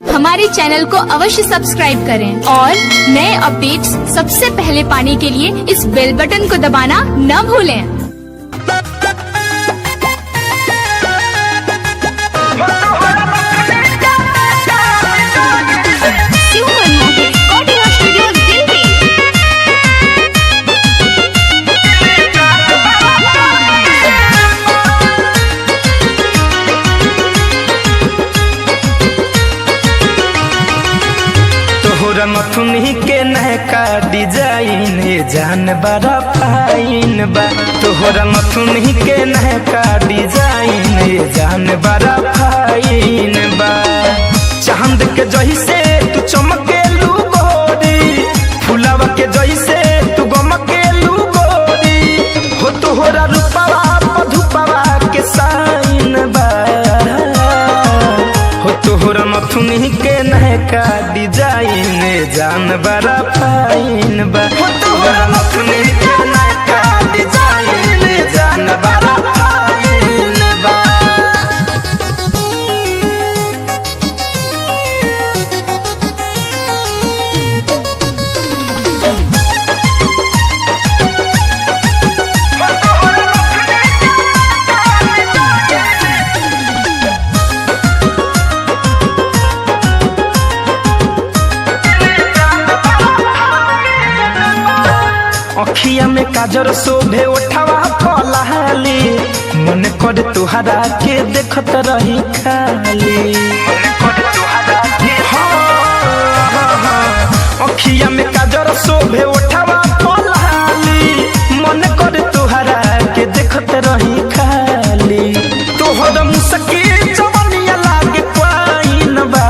हमारे चैनल को अवश्य सब्सक्राइब करें और नए अपडेट्स सबसे पहले पाने के लिए इस बेल बटन को दबाना न भूलें। नथुनी के नयका डिजाइन जान बड़ा फाइन बा। तोहरा नथुनी के नयका डिजाइन जान बड़ा फाइन बा। चांद के जैसे तू चमके लू गोरी, फुलावा के जैसे तू गमके लू गोरी हो। तोहरा रूपवा मधुपवा के साइन बा हो। तोहरा नथुनी के नयका डिजाइन जान बड़ा फाइन बा। तोहरा नथुनी के नयका डिजाइन जान बड़ा फाइन बा। अखिया में काजर शोभे उठावा पलाली, मन कर तुहरा के देखत रही खाली। अखिया में काजर शोभे उठावा पलाली, मन कर तुहरा के देखत रही खाली। तोहर मुसकी जवनिया लागे पाइन बा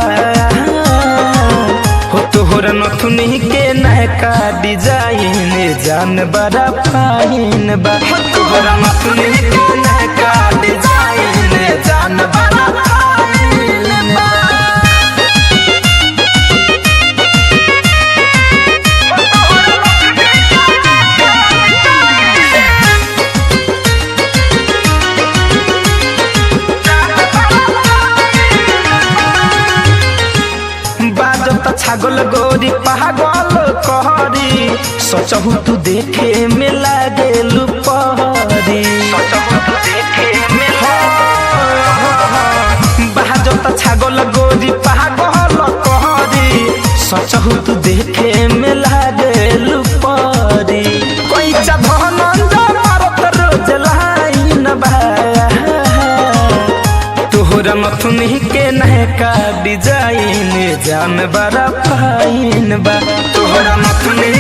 हो। तोहर नथुनी के नयका डिजाइन जान बड़ा फाइन बा। तोहरा नथुनी के नयका डिजाइन जान बड़ा फाइन बा। बाजता छागल गोरी पागल कहरी, सोचहु तू देखे में लागेलू पहरी। बाजता छागल गोरी पागल कहरी, सोचहु तू देखे में लागेलू पहरी। कोई धनंजय मारत रोज लाइन बा। तोहरा नथुनी के नयका डिजाइन जान बड़ा फाइन बा। तोहरा नथुनी